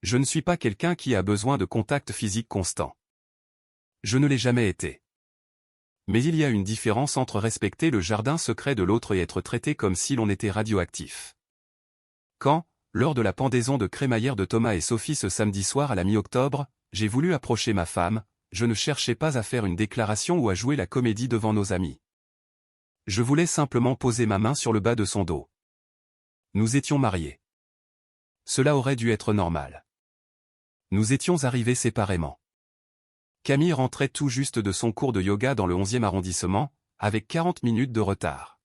Je ne suis pas quelqu'un qui a besoin de contact physique constant. Je ne l'ai jamais été. Mais il y a une différence entre respecter le jardin secret de l'autre et être traité comme si l'on était radioactif. Quand, lors de la pendaison de crémaillère de Thomas et Sophie ce samedi soir à la mi-octobre, j'ai voulu approcher ma femme, je ne cherchais pas à faire une déclaration ou à jouer la comédie devant nos amis. Je voulais simplement poser ma main sur le bas de son dos. Nous étions mariés. Cela aurait dû être normal. Nous étions arrivés séparément. Camille rentrait tout juste de son cours de yoga dans le 11e arrondissement, avec 40 minutes de retard.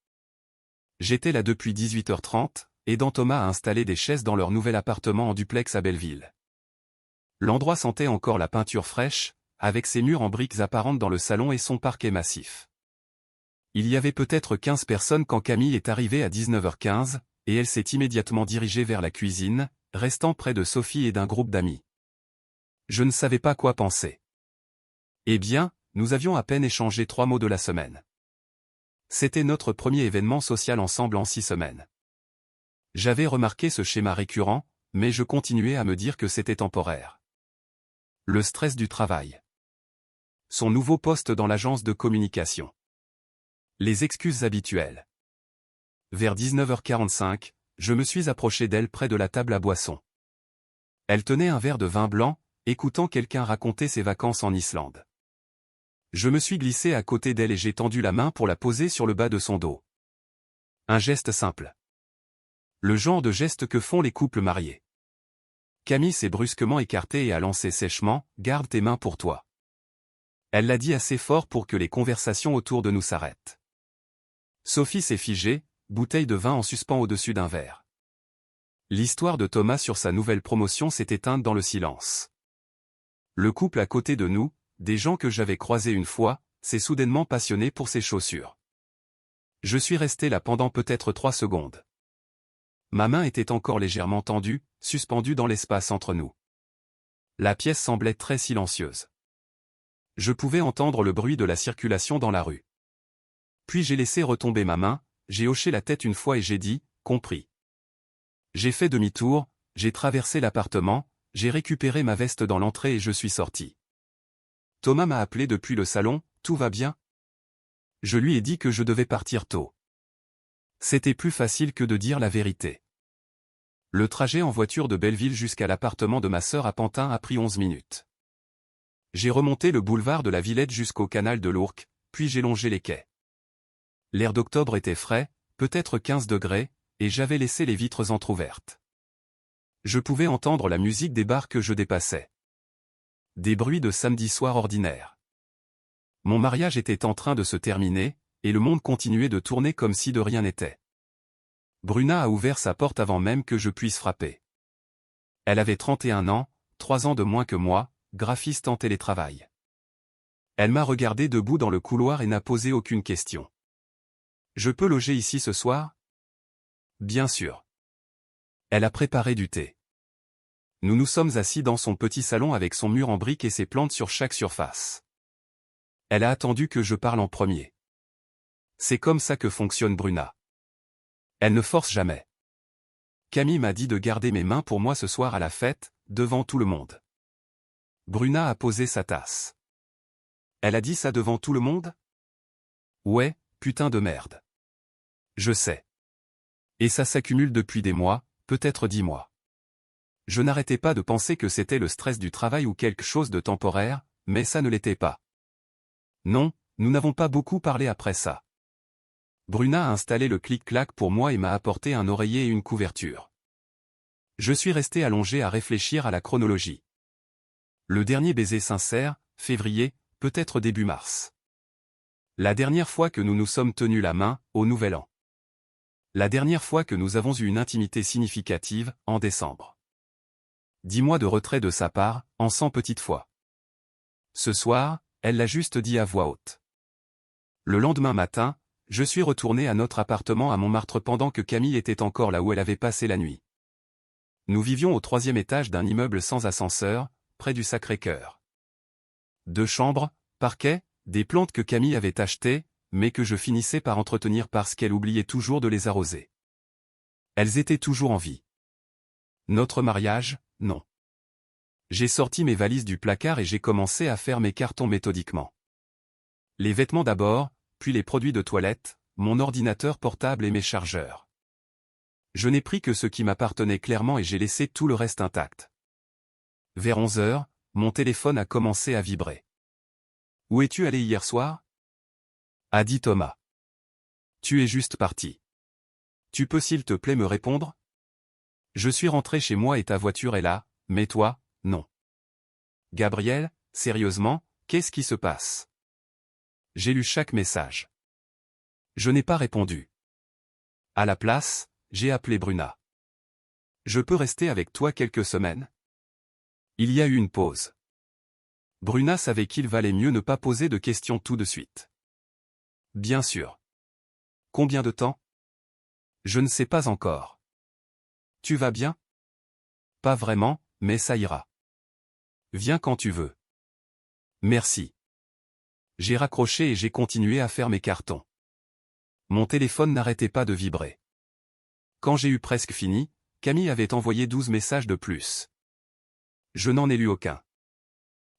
J'étais là depuis 18h30, aidant Thomas à installer des chaises dans leur nouvel appartement en duplex à Belleville. L'endroit sentait encore la peinture fraîche, avec ses murs en briques apparentes dans le salon et son parquet massif. Il y avait peut-être 15 personnes quand Camille est arrivée à 19h15, et elle s'est immédiatement dirigée vers la cuisine, restant près de Sophie et d'un groupe d'amis. Je ne savais pas quoi penser. Eh bien, nous avions à peine échangé 3 mots de la semaine. C'était notre premier événement social ensemble en 6 semaines. J'avais remarqué ce schéma récurrent, mais je continuais à me dire que c'était temporaire. Le stress du travail. Son nouveau poste dans l'agence de communication. Les excuses habituelles. Vers 19h45, je me suis approché d'elle près de la table à boissons. Elle tenait un verre de vin blanc, écoutant quelqu'un raconter ses vacances en Islande. Je me suis glissé à côté d'elle et j'ai tendu la main pour la poser sur le bas de son dos. Un geste simple. Le genre de geste que font les couples mariés. Camille s'est brusquement écartée et a lancé sèchement « Garde tes mains pour toi ». Elle l'a dit assez fort pour que les conversations autour de nous s'arrêtent. Sophie s'est figée, bouteille de vin en suspens au-dessus d'un verre. L'histoire de Thomas sur sa nouvelle promotion s'est éteinte dans le silence. Le couple à côté de nous, des gens que j'avais croisés une fois, s'est soudainement passionné pour ses chaussures. Je suis resté là pendant peut-être 3 secondes. Ma main était encore légèrement tendue, suspendue dans l'espace entre nous. La pièce semblait très silencieuse. Je pouvais entendre le bruit de la circulation dans la rue. Puis j'ai laissé retomber ma main, j'ai hoché la tête une fois et j'ai dit « Compris ». J'ai fait demi-tour, j'ai traversé l'appartement, j'ai récupéré ma veste dans l'entrée et je suis sorti. Thomas m'a appelé depuis le salon, tout va bien? Je lui ai dit que je devais partir tôt. C'était plus facile que de dire la vérité. Le trajet en voiture de Belleville jusqu'à l'appartement de ma sœur à Pantin a pris 11 minutes. J'ai remonté le boulevard de la Villette jusqu'au canal de l'Ourcq, puis j'ai longé les quais. L'air d'octobre était frais, peut-être 15 degrés, et j'avais laissé les vitres entr'ouvertes. Je pouvais entendre la musique des bars que je dépassais. Des bruits de samedi soir ordinaire. Mon mariage était en train de se terminer, et le monde continuait de tourner comme si de rien n'était. Bruna a ouvert sa porte avant même que je puisse frapper. Elle avait 31 ans, 3 ans de moins que moi, graphiste en télétravail. Elle m'a regardé debout dans le couloir et n'a posé aucune question. « Je peux loger ici ce soir ?» Bien sûr. Elle a préparé du thé. Nous nous sommes assis dans son petit salon avec son mur en briques et ses plantes sur chaque surface. Elle a attendu que je parle en premier. C'est comme ça que fonctionne Bruna. Elle ne force jamais. Camille m'a dit de garder mes mains pour moi ce soir à la fête, devant tout le monde. Bruna a posé sa tasse. Elle a dit ça devant tout le monde? Ouais, putain de merde. Je sais. Et ça s'accumule depuis des mois, peut-être 10 mois. Je n'arrêtais pas de penser que c'était le stress du travail ou quelque chose de temporaire, mais ça ne l'était pas. Non, nous n'avons pas beaucoup parlé après ça. Bruna a installé le clic-clac pour moi et m'a apporté un oreiller et une couverture. Je suis resté allongé à réfléchir à la chronologie. Le dernier baiser sincère, février, peut-être début mars. La dernière fois que nous nous sommes tenus la main, au Nouvel An. La dernière fois que nous avons eu une intimité significative, en décembre. 10 mois de retrait de sa part, en 100 petites fois. Ce soir, elle l'a juste dit à voix haute. Le lendemain matin, je suis retourné à notre appartement à Montmartre pendant que Camille était encore là où elle avait passé la nuit. Nous vivions au 3e étage d'un immeuble sans ascenseur, près du Sacré-Cœur. 2 chambres, parquet, des plantes que Camille avait achetées, mais que je finissais par entretenir parce qu'elle oubliait toujours de les arroser. Elles étaient toujours en vie. Notre mariage, non. J'ai sorti mes valises du placard et j'ai commencé à faire mes cartons méthodiquement. Les vêtements d'abord, puis les produits de toilette, mon ordinateur portable et mes chargeurs. Je n'ai pris que ce qui m'appartenait clairement et j'ai laissé tout le reste intact. Vers 11 heures, mon téléphone a commencé à vibrer. « Où es-tu allé hier soir ?» a dit Thomas. « Tu es juste parti. Tu peux s'il te plaît me répondre ? Je suis rentré chez moi et ta voiture est là, mais toi, non. » Gabriel, sérieusement, qu'est-ce qui se passe ? J'ai lu chaque message. Je n'ai pas répondu. À la place, j'ai appelé Bruna. Je peux rester avec toi quelques semaines ? Il y a eu une pause. Bruna savait qu'il valait mieux ne pas poser de questions tout de suite. Bien sûr. Combien de temps ? Je ne sais pas encore. Tu vas bien ? Pas vraiment, mais ça ira. Viens quand tu veux. Merci. J'ai raccroché et j'ai continué à faire mes cartons. Mon téléphone n'arrêtait pas de vibrer. Quand j'ai eu presque fini, Camille avait envoyé 12 messages de plus. Je n'en ai lu aucun.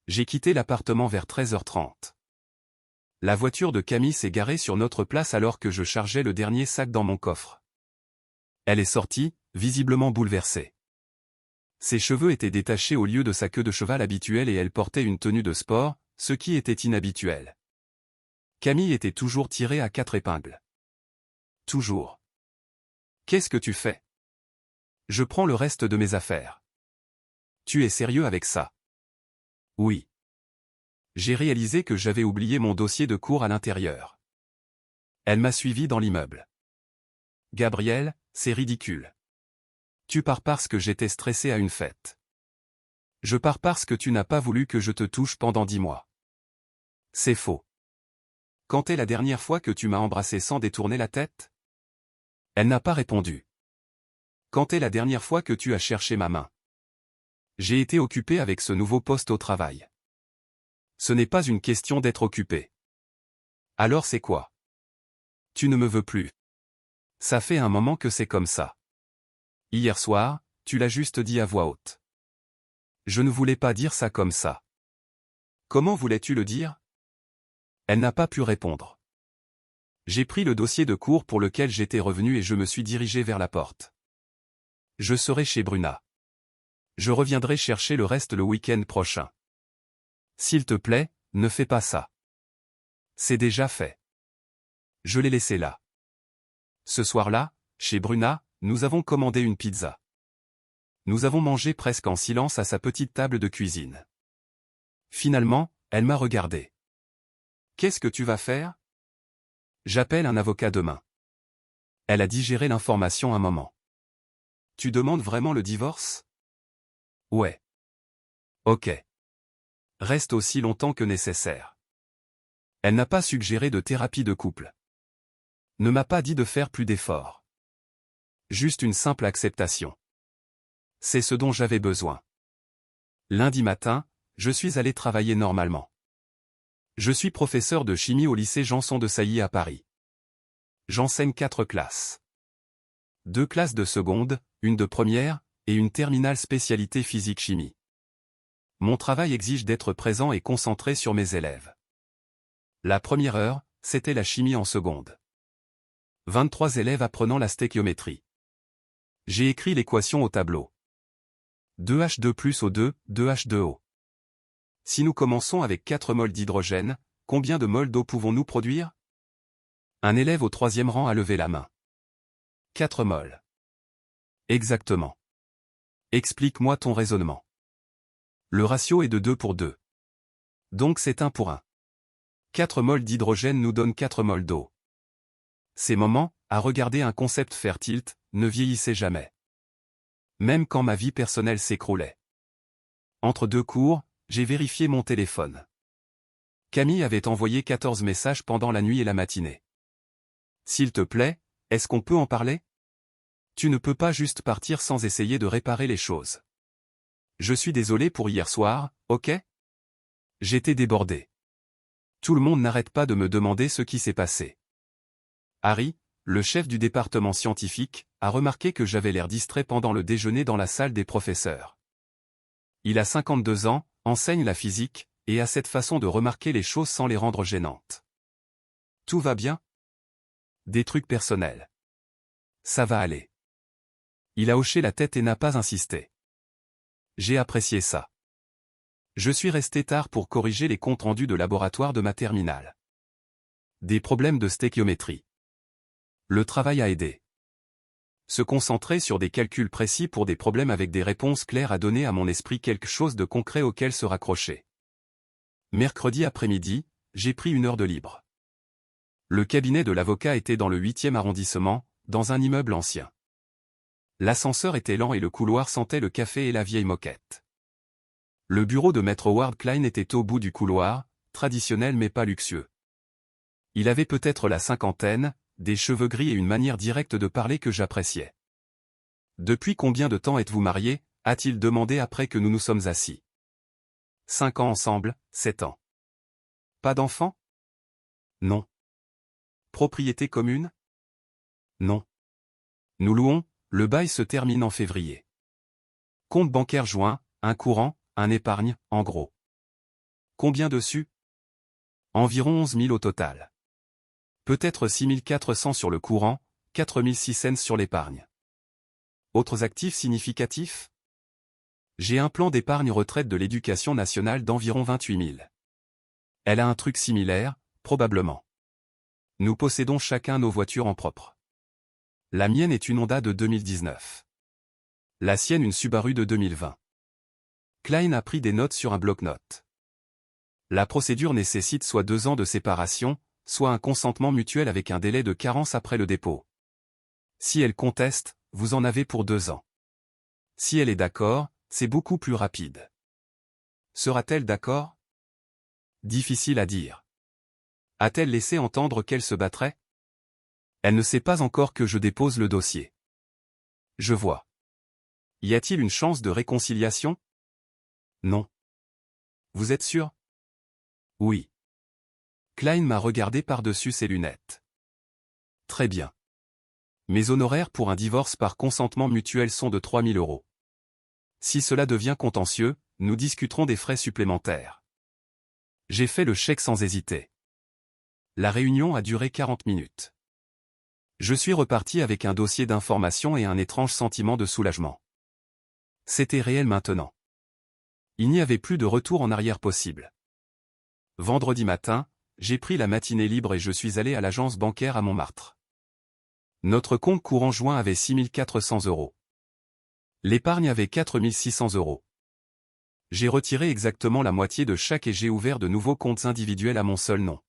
J'ai quitté l'appartement vers 13h30. La voiture de Camille s'est garée sur notre place alors que je chargeais le dernier sac dans mon coffre. Elle est sortie, visiblement bouleversée. Ses cheveux étaient détachés au lieu de sa queue de cheval habituelle et elle portait une tenue de sport, ce qui était inhabituel. Camille était toujours tirée à 4 épingles. Toujours. Qu'est-ce que tu fais ? Je prends le reste de mes affaires. Tu es sérieux avec ça ? Oui. J'ai réalisé que j'avais oublié mon dossier de cours à l'intérieur. Elle m'a suivi dans l'immeuble. Gabriel, c'est ridicule. Tu pars parce que j'étais stressé à une fête. Je pars parce que tu n'as pas voulu que je te touche pendant 10 mois. C'est faux. Quand est la dernière fois que tu m'as embrassé sans détourner la tête ? Elle n'a pas répondu. Quand est la dernière fois que tu as cherché ma main ? J'ai été occupé avec ce nouveau poste au travail. Ce n'est pas une question d'être occupé. Alors c'est quoi ? Tu ne me veux plus. Ça fait un moment que c'est comme ça. Hier soir, tu l'as juste dit à voix haute. Je ne voulais pas dire ça comme ça. Comment voulais-tu le dire ? Elle n'a pas pu répondre. J'ai pris le dossier de cours pour lequel j'étais revenu et je me suis dirigé vers la porte. Je serai chez Bruna. Je reviendrai chercher le reste le week-end prochain. S'il te plaît, ne fais pas ça. C'est déjà fait. Je l'ai laissé là. Ce soir-là, chez Bruna, nous avons commandé une pizza. Nous avons mangé presque en silence à sa petite table de cuisine. Finalement, elle m'a regardé. Qu'est-ce que tu vas faire ? J'appelle un avocat demain. Elle a digéré l'information un moment. Tu demandes vraiment le divorce ? Ouais. Ok. Reste aussi longtemps que nécessaire. Elle n'a pas suggéré de thérapie de couple. Ne m'a pas dit de faire plus d'efforts. Juste une simple acceptation. C'est ce dont j'avais besoin. Lundi matin, je suis allé travailler normalement. Je suis professeur de chimie au lycée Janson de Sailly à Paris. J'enseigne 4 classes. 2 classes de seconde, une de première, et une terminale spécialité physique-chimie. Mon travail exige d'être présent et concentré sur mes élèves. La première heure, c'était la chimie en seconde. 23 élèves apprenant la stéchiométrie. J'ai écrit l'équation au tableau. 2H2 plus O2, 2H2O. Si nous commençons avec 4 mols d'hydrogène, combien de mols d'eau pouvons-nous produire ? Un élève au 3e rang a levé la main. 4 mols. Exactement. Explique-moi ton raisonnement. Le ratio est de 2 pour 2. Donc c'est 1 pour 1. 4 mols d'hydrogène nous donnent 4 mols d'eau. Ces moments, à regarder un concept faire tilt, ne vieillissaient jamais. Même quand ma vie personnelle s'écroulait. Entre 2 cours, j'ai vérifié mon téléphone. Camille avait envoyé 14 messages pendant la nuit et la matinée. S'il te plaît, est-ce qu'on peut en parler ? Tu ne peux pas juste partir sans essayer de réparer les choses. Je suis désolé pour hier soir, ok ? J'étais débordé. Tout le monde n'arrête pas de me demander ce qui s'est passé. Harry, le chef du département scientifique, a remarqué que j'avais l'air distrait pendant le déjeuner dans la salle des professeurs. Il a 52 ans, enseigne la physique, et a cette façon de remarquer les choses sans les rendre gênantes. Tout va bien? Des trucs personnels. Ça va aller. Il a hoché la tête et n'a pas insisté. J'ai apprécié ça. Je suis resté tard pour corriger les comptes rendus de laboratoire de ma terminale. Des problèmes de stéchiométrie. Le travail a aidé. Se concentrer sur des calculs précis pour des problèmes avec des réponses claires a donné à mon esprit quelque chose de concret auquel se raccrocher. Mercredi après-midi, j'ai pris une heure de libre. Le cabinet de l'avocat était dans le 8e arrondissement, dans un immeuble ancien. L'ascenseur était lent et le couloir sentait le café et la vieille moquette. Le bureau de maître Howard Klein était au bout du couloir, traditionnel mais pas luxueux. Il avait peut-être la cinquantaine, des cheveux gris et une manière directe de parler que j'appréciais. « Depuis combien de temps êtes-vous mariés » a-t-il demandé après que nous nous sommes assis. 5 ans ensemble, 7 ans. Pas d'enfants? Non. Propriété commune? Non. Nous louons, le bail se termine en février. Compte bancaire joint, un courant, un épargne, en gros. Combien dessus? Environ 11 000 au total. Peut-être 6 400 sur le courant, 4 600 sur l'épargne. Autres actifs significatifs? J'ai un plan d'épargne retraite de l'éducation nationale d'environ 28 000. Elle a un truc similaire, probablement. Nous possédons chacun nos voitures en propre. La mienne est une Honda de 2019. La sienne une Subaru de 2020. Klein a pris des notes sur un bloc-notes. La procédure nécessite soit 2 ans de séparation, soit un consentement mutuel avec un délai de carence après le dépôt. Si elle conteste, vous en avez pour 2 ans. Si elle est d'accord, c'est beaucoup plus rapide. Sera-t-elle d'accord? Difficile à dire. A-t-elle laissé entendre qu'elle se battrait? Elle ne sait pas encore que je dépose le dossier. Je vois. Y a-t-il une chance de réconciliation? Non. Vous êtes sûr? Oui. Klein m'a regardé par-dessus ses lunettes. Très bien. Mes honoraires pour un divorce par consentement mutuel sont de 3 000 €. Si cela devient contentieux, nous discuterons des frais supplémentaires. J'ai fait le chèque sans hésiter. La réunion a duré 40 minutes. Je suis reparti avec un dossier d'information et un étrange sentiment de soulagement. C'était réel maintenant. Il n'y avait plus de retour en arrière possible. Vendredi matin, j'ai pris la matinée libre et je suis allé à l'agence bancaire à Montmartre. Notre compte courant joint avait 6 400 €. L'épargne avait 4 600 €. J'ai retiré exactement la moitié de chaque et j'ai ouvert de nouveaux comptes individuels à mon seul nom.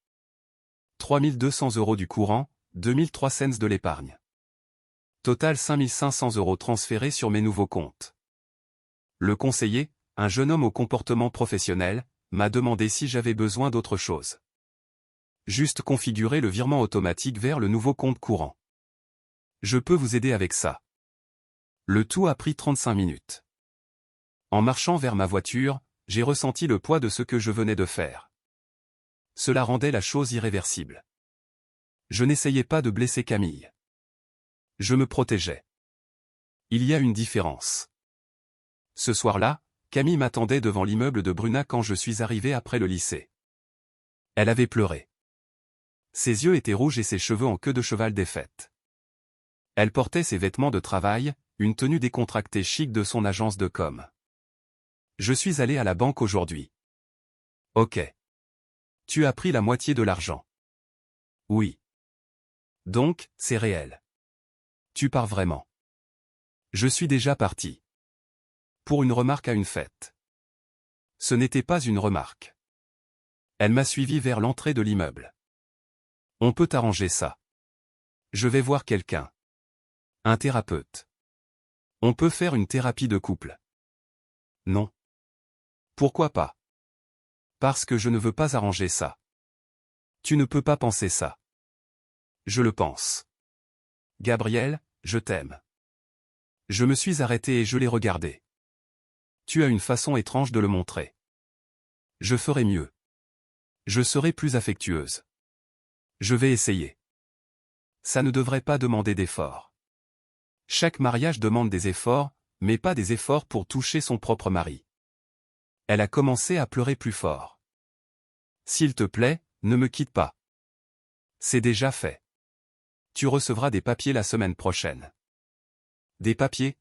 3 200 € du courant, 2 300 de l'épargne. Total 5 500 € transférés sur mes nouveaux comptes. Le conseiller, un jeune homme au comportement professionnel, m'a demandé si j'avais besoin d'autre chose. Juste configurer le virement automatique vers le nouveau compte courant. Je peux vous aider avec ça. Le tout a pris 35 minutes. En marchant vers ma voiture, j'ai ressenti le poids de ce que je venais de faire. Cela rendait la chose irréversible. Je n'essayais pas de blesser Camille. Je me protégeais. Il y a une différence. Ce soir-là, Camille m'attendait devant l'immeuble de Bruna quand je suis arrivé après le lycée. Elle avait pleuré. Ses yeux étaient rouges et ses cheveux en queue de cheval défaite. Elle portait ses vêtements de travail, une tenue décontractée chic de son agence de com. Je suis allé à la banque aujourd'hui. Ok. Tu as pris la moitié de l'argent. Oui. Donc, c'est réel. Tu pars vraiment. Je suis déjà parti. Pour une remarque à une fête. Ce n'était pas une remarque. Elle m'a suivi vers l'entrée de l'immeuble. On peut arranger ça. Je vais voir quelqu'un. Un thérapeute. On peut faire une thérapie de couple. Non. Pourquoi pas? Parce que je ne veux pas arranger ça. Tu ne peux pas penser ça. Je le pense. Gabriel, je t'aime. Je me suis arrêté et je l'ai regardé. Tu as une façon étrange de le montrer. Je ferai mieux. Je serai plus affectueuse. Je vais essayer. Ça ne devrait pas demander d'efforts. Chaque mariage demande des efforts, mais pas des efforts pour toucher son propre mari. Elle a commencé à pleurer plus fort. S'il te plaît, ne me quitte pas. C'est déjà fait. Tu recevras des papiers la semaine prochaine. Des papiers?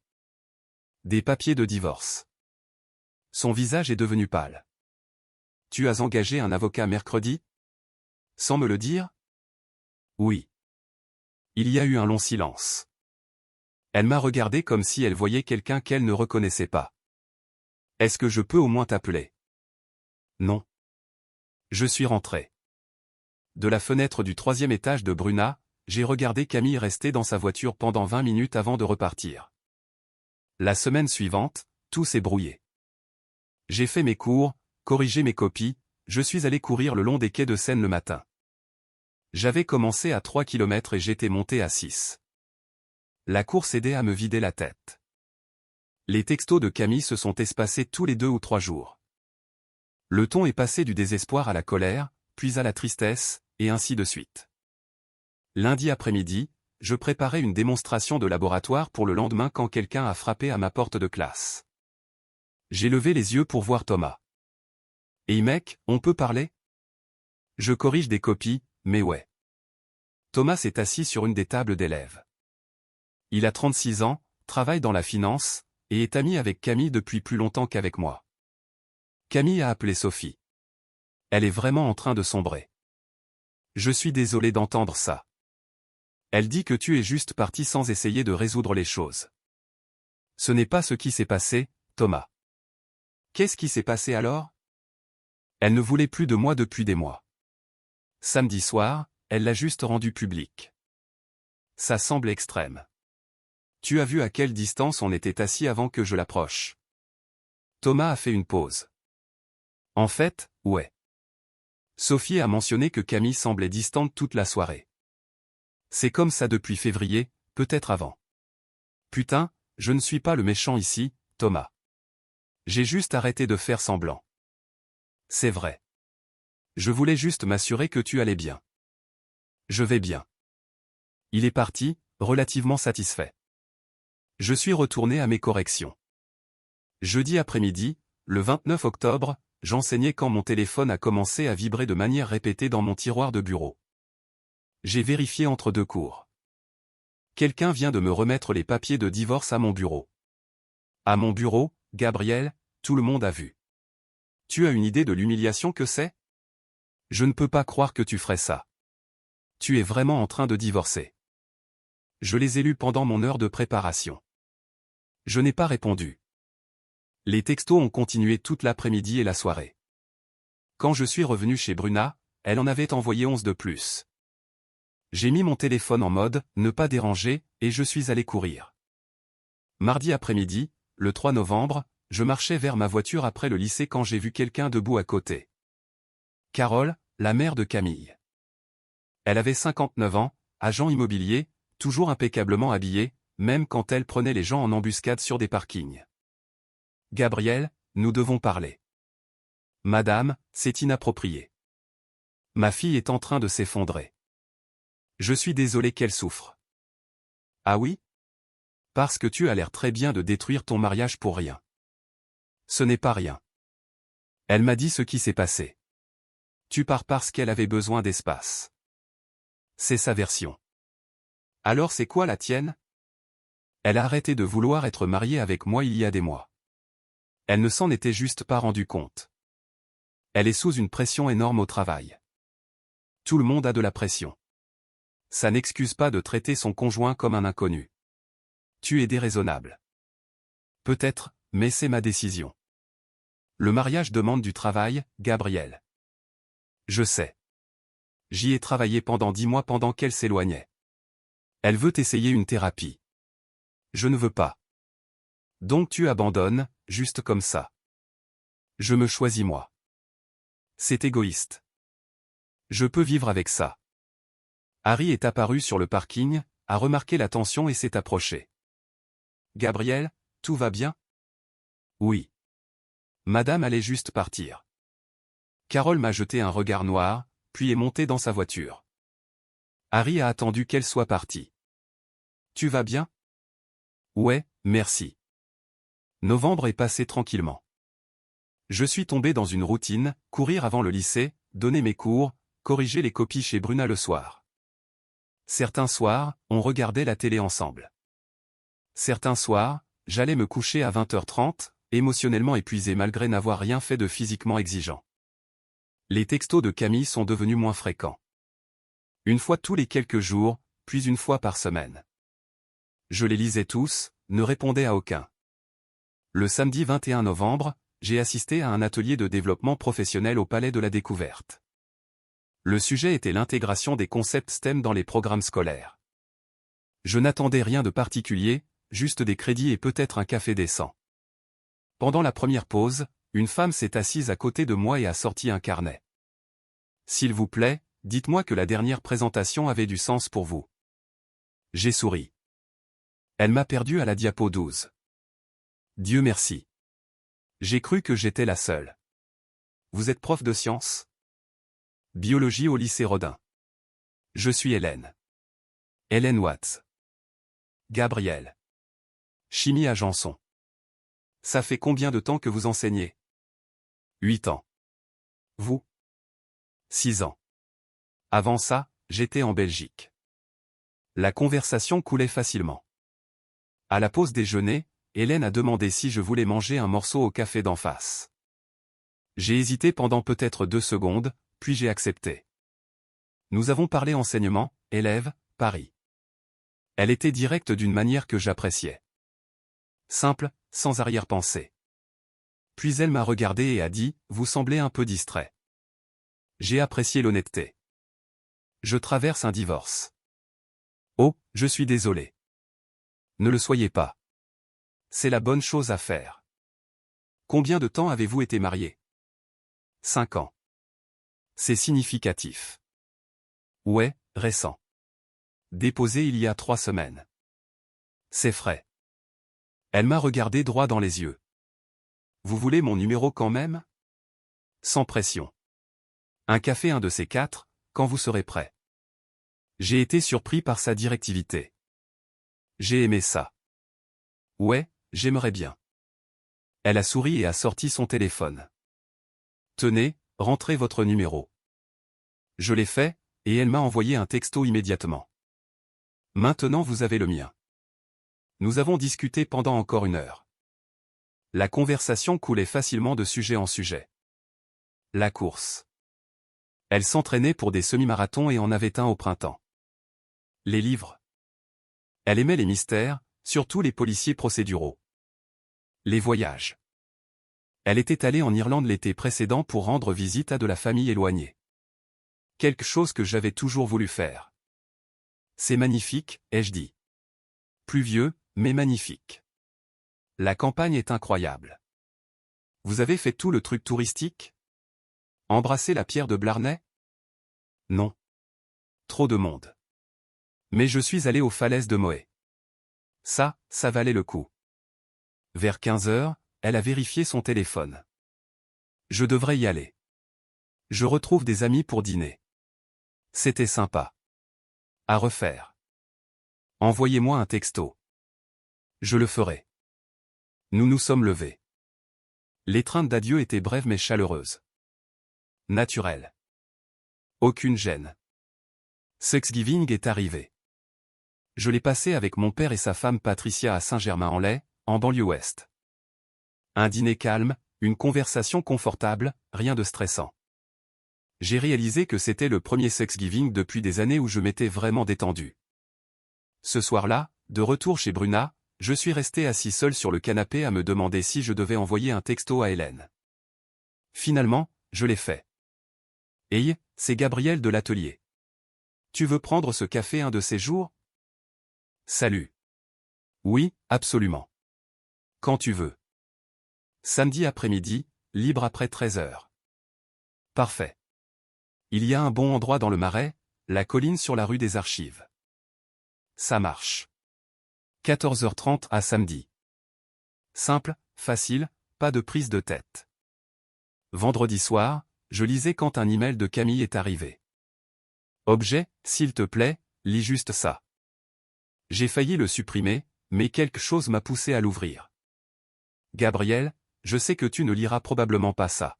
Des papiers de divorce. Son visage est devenu pâle. Tu as engagé un avocat mercredi? Sans me le dire? Oui. Il y a eu un long silence. Elle m'a regardé comme si elle voyait quelqu'un qu'elle ne reconnaissait pas. Est-ce que je peux au moins t'appeler? Non. Je suis rentré. De la fenêtre du 3e étage de Bruna, j'ai regardé Camille rester dans sa voiture pendant 20 minutes avant de repartir. La semaine suivante, tout s'est brouillé. J'ai fait mes cours, corrigé mes copies, je suis allé courir le long des quais de Seine le matin. J'avais commencé à 3 km et j'étais monté à 6. La course aidait à me vider la tête. Les textos de Camille se sont espacés tous les 2 ou 3 jours. Le ton est passé du désespoir à la colère, puis à la tristesse, et ainsi de suite. Lundi après-midi, je préparais une démonstration de laboratoire pour le lendemain quand quelqu'un a frappé à ma porte de classe. J'ai levé les yeux pour voir Thomas. « Hey mec, on peut parler ?» Je corrige des copies, mais ouais. Thomas s'est assis sur une des tables d'élèves. Il a 36 ans, travaille dans la finance, et est ami avec Camille depuis plus longtemps qu'avec moi. Camille a appelé Sophie. Elle est vraiment en train de sombrer. Je suis désolé d'entendre ça. Elle dit que tu es juste parti sans essayer de résoudre les choses. Ce n'est pas ce qui s'est passé, Thomas. Qu'est-ce qui s'est passé alors? Elle ne voulait plus de moi depuis des mois. Samedi soir, elle l'a juste rendu public. Ça semble extrême. Tu as vu à quelle distance on était assis avant que je l'approche. Thomas a fait une pause. En fait, ouais. Sophie a mentionné que Camille semblait distante toute la soirée. C'est comme ça depuis février, peut-être avant. Putain, je ne suis pas le méchant ici, Thomas. J'ai juste arrêté de faire semblant. C'est vrai. Je voulais juste m'assurer que tu allais bien. Je vais bien. Il est parti, relativement satisfait. Je suis retourné à mes corrections. Jeudi après-midi, le 29 octobre, j'enseignais quand mon téléphone a commencé à vibrer de manière répétée dans mon tiroir de bureau. J'ai vérifié entre 2 cours. Quelqu'un vient de me remettre les papiers de divorce à mon bureau. À mon bureau, Gabriel, tout le monde a vu. Tu as une idée de l'humiliation que c'est? Je ne peux pas croire que tu ferais ça. Tu es vraiment en train de divorcer. Je les ai lus pendant mon heure de préparation. Je n'ai pas répondu. Les textos ont continué toute l'après-midi et la soirée. Quand je suis revenu chez Bruna, elle en avait envoyé 11 de plus. J'ai mis mon téléphone en mode « ne pas déranger » et je suis allé courir. Mardi après-midi, le 3 novembre, je marchais vers ma voiture après le lycée quand j'ai vu quelqu'un debout à côté. Carole, la mère de Camille. Elle avait 59 ans, agent immobilier, toujours impeccablement habillée, même quand elle prenait les gens en embuscade sur des parkings. Gabriel, nous devons parler. Madame, c'est inapproprié. Ma fille est en train de s'effondrer. Je suis désolé qu'elle souffre. Ah oui? Parce que tu as l'air très bien de détruire ton mariage pour rien. Ce n'est pas rien. Elle m'a dit ce qui s'est passé. Tu pars parce qu'elle avait besoin d'espace. C'est sa version. Alors c'est quoi la tienne? Elle a arrêté de vouloir être mariée avec moi il y a des mois. Elle ne s'en était juste pas rendue compte. Elle est sous une pression énorme au travail. Tout le monde a de la pression. Ça n'excuse pas de traiter son conjoint comme un inconnu. Tu es déraisonnable. Peut-être, mais c'est ma décision. Le mariage demande du travail, Gabriel. Je sais. J'y ai travaillé pendant 10 mois pendant qu'elle s'éloignait. Elle veut essayer une thérapie. Je ne veux pas. Donc tu abandonnes, juste comme ça. Je me choisis moi. C'est égoïste. Je peux vivre avec ça. Harry est apparu sur le parking, a remarqué la tension et s'est approché. Gabriel, tout va bien? Oui. Madame allait juste partir. Carole m'a jeté un regard noir, puis est montée dans sa voiture. Harry a attendu qu'elle soit partie. Tu vas bien? Ouais, merci. Novembre est passé tranquillement. Je suis tombé dans une routine, courir avant le lycée, donner mes cours, corriger les copies chez Bruna le soir. Certains soirs, on regardait la télé ensemble. Certains soirs, j'allais me coucher à 20h30, émotionnellement épuisé malgré n'avoir rien fait de physiquement exigeant. Les textos de Camille sont devenus moins fréquents. Une fois tous les quelques jours, puis une fois par semaine. Je les lisais tous, ne répondais à aucun. Le samedi 21 novembre, j'ai assisté à un atelier de développement professionnel au Palais de la Découverte. Le sujet était l'intégration des concepts STEM dans les programmes scolaires. Je n'attendais rien de particulier, juste des crédits et peut-être un café décent. Pendant la première pause, une femme s'est assise à côté de moi et a sorti un carnet. « S'il vous plaît, dites-moi que la dernière présentation avait du sens pour vous. » J'ai souri. Elle m'a perdu à la diapo 12. Dieu merci. J'ai cru que j'étais la seule. Vous êtes prof de sciences? Biologie au lycée Rodin. Je suis Hélène. Hélène Watts. Gabriel. Chimie à Janson. Ça fait combien de temps que vous enseignez? 8 ans. Vous? 6 ans. Avant ça, j'étais en Belgique. La conversation coulait facilement. À la pause déjeuner, Hélène a demandé si je voulais manger un morceau au café d'en face. J'ai hésité pendant peut-être 2 secondes, puis j'ai accepté. Nous avons parlé enseignement, élève, Paris. Elle était directe d'une manière que j'appréciais. Simple, sans arrière-pensée. Puis elle m'a regardé et a dit, « Vous semblez un peu distrait. » J'ai apprécié l'honnêteté. Je traverse un divorce. Oh, je suis désolé. Ne le soyez pas. C'est la bonne chose à faire. Combien de temps avez-vous été marié? 5 ans. C'est significatif. Ouais, récent. Déposé il y a 3 semaines. C'est frais. Elle m'a regardé droit dans les yeux. Vous voulez mon numéro quand même? Sans pression. Un café un de ces 4, quand vous serez prêt. J'ai été surpris par sa directivité. J'ai aimé ça. Ouais, j'aimerais bien. Elle a souri et a sorti son téléphone. Tenez, rentrez votre numéro. Je l'ai fait, et elle m'a envoyé un texto immédiatement. Maintenant vous avez le mien. Nous avons discuté pendant encore 1 heure. La conversation coulait facilement de sujet en sujet. La course. Elle s'entraînait pour des semi-marathons et en avait un au printemps. Les livres. Elle aimait les mystères, surtout les policiers procéduraux. Les voyages. Elle était allée en Irlande l'été précédent pour rendre visite à de la famille éloignée. Quelque chose que j'avais toujours voulu faire. C'est magnifique, ai-je dit. Pluvieux, mais magnifique. La campagne est incroyable. Vous avez fait tout le truc touristique? Embrasser la pierre de Blarney? Non. Trop de monde. Mais je suis allé aux falaises de Moët. Ça valait le coup. Vers 15 heures, elle a vérifié son téléphone. Je devrais y aller. Je retrouve des amis pour dîner. C'était sympa. À refaire. Envoyez-moi un texto. Je le ferai. Nous nous sommes levés. L'étreinte d'adieu était brève mais chaleureuse. Naturelle. Aucune gêne. Thanksgiving est arrivé. Je l'ai passé avec mon père et sa femme Patricia à Saint-Germain-en-Laye, en banlieue ouest. Un dîner calme, une conversation confortable, rien de stressant. J'ai réalisé que c'était le premier Thanksgiving depuis des années où je m'étais vraiment détendu. Ce soir-là, de retour chez Bruna, je suis resté assis seul sur le canapé à me demander si je devais envoyer un texto à Hélène. Finalement, je l'ai fait. Hey, c'est Gabriel de l'atelier. Tu veux prendre ce café un de ces jours? Salut. Oui, absolument. Quand tu veux. Samedi après-midi, libre après 13 heures. Parfait. Il y a un bon endroit dans le Marais, la colline sur la rue des Archives. Ça marche. 14h30 à samedi. Simple, facile, pas de prise de tête. Vendredi soir, je lisais quand un email de Camille est arrivé. Objet, s'il te plaît, lis juste ça. J'ai failli le supprimer, mais quelque chose m'a poussé à l'ouvrir. Gabriel, Je sais que tu ne liras probablement pas ça.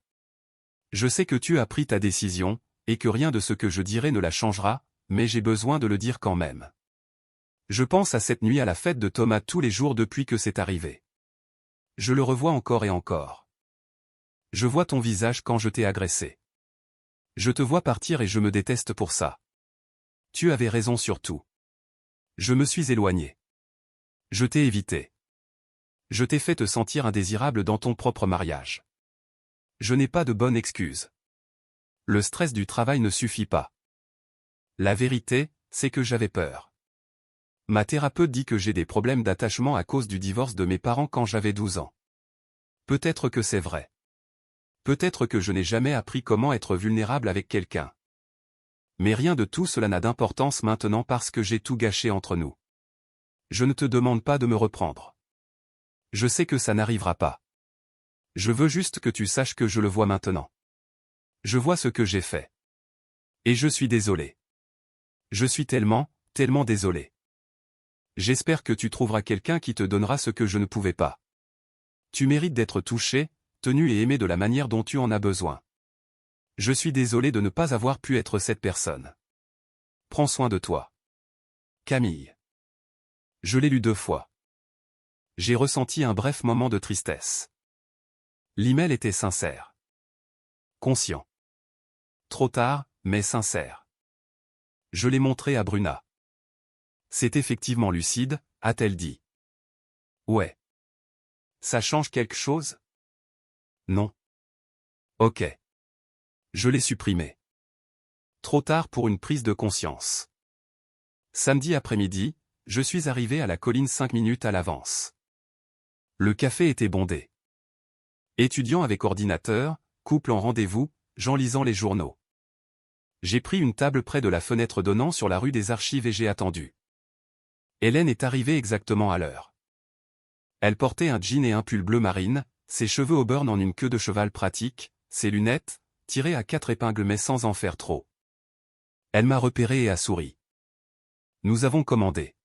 Je sais que tu as pris ta décision, et que rien de ce que je dirai ne la changera, mais j'ai besoin de le dire quand même. Je pense à cette nuit à la fête de Thomas tous les jours depuis que c'est arrivé. Je le revois encore et encore. Je vois ton visage quand je t'ai agressé. Je te vois partir et je me déteste pour ça. Tu avais raison sur tout. Je me suis éloigné. Je t'ai évité. Je t'ai fait te sentir indésirable dans ton propre mariage. Je n'ai pas de bonne excuse. Le stress du travail ne suffit pas. La vérité, c'est que j'avais peur. Ma thérapeute dit que j'ai des problèmes d'attachement à cause du divorce de mes parents quand j'avais 12 ans. Peut-être que c'est vrai. Peut-être que je n'ai jamais appris comment être vulnérable avec quelqu'un. Mais rien de tout cela n'a d'importance maintenant parce que j'ai tout gâché entre nous. Je ne te demande pas de me reprendre. Je sais que ça n'arrivera pas. Je veux juste que tu saches que je le vois maintenant. Je vois ce que j'ai fait. Et je suis désolé. Je suis tellement, tellement désolé. J'espère que tu trouveras quelqu'un qui te donnera ce que je ne pouvais pas. Tu mérites d'être touché, tenu et aimé de la manière dont tu en as besoin. Je suis désolé de ne pas avoir pu être cette personne. Prends soin de toi. Camille. Je l'ai lu 2 fois. J'ai ressenti un bref moment de tristesse. L'email était sincère. Conscient. Trop tard, mais sincère. Je l'ai montré à Bruna. C'est effectivement lucide, a-t-elle dit. Ouais. Ça change quelque chose? Non. Ok. Je l'ai supprimé. Trop tard pour une prise de conscience. Samedi après-midi, je suis arrivé à la colline 5 minutes à l'avance. Le café était bondé. Étudiants avec ordinateur, couple en rendez-vous, gens lisant les journaux. J'ai pris une table près de la fenêtre donnant sur la rue des Archives et j'ai attendu. Hélène est arrivée exactement à l'heure. Elle portait un jean et un pull bleu marine, ses cheveux au burn en une queue de cheval pratique, ses lunettes, tirées à 4 épingles mais sans en faire trop. Elle m'a repéré et a souri. Nous avons commandé.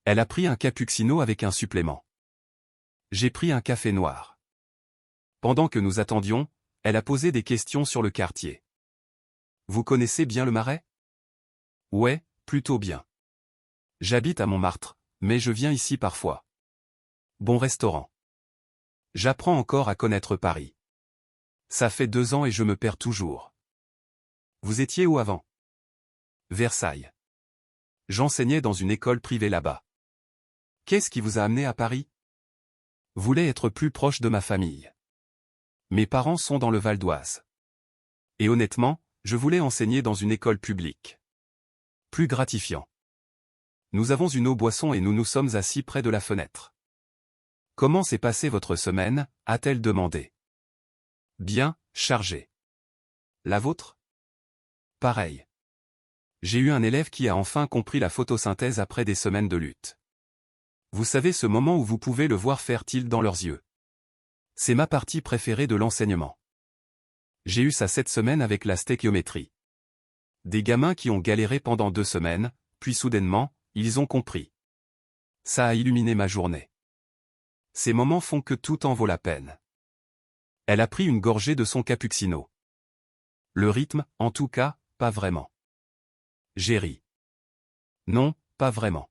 Elle a pris un cappuccino avec un supplément. J'ai pris un café noir. Pendant que nous attendions, elle a posé des questions sur le quartier. Vous connaissez bien le Marais? Ouais, plutôt bien. J'habite à Montmartre, mais je viens ici parfois. Bon restaurant. J'apprends encore à connaître Paris. Ça fait 2 ans et je me perds toujours. Vous étiez où avant? Versailles. J'enseignais dans une école privée là-bas. Qu'est-ce qui vous a amené à Paris? Voulais être plus proche de ma famille. Mes parents sont dans le Val d'Oise. Et honnêtement, je voulais enseigner dans une école publique. Plus gratifiant. Nous avons une eau-boisson et nous nous sommes assis près de la fenêtre. Comment s'est passée votre semaine, a-t-elle demandé. Bien, chargée. La vôtre? Pareil. J'ai eu un élève qui a enfin compris la photosynthèse après des semaines de lutte. Vous savez ce moment où vous pouvez le voir faire tilt dans leurs yeux. C'est ma partie préférée de l'enseignement. J'ai eu ça cette semaine avec la stéchiométrie. Des gamins qui ont galéré pendant 2 semaines, puis soudainement, ils ont compris. Ça a illuminé ma journée. Ces moments font que tout en vaut la peine. Elle a pris une gorgée de son cappuccino. Le rythme, en tout cas, pas vraiment. J'ai ri. Non, pas vraiment.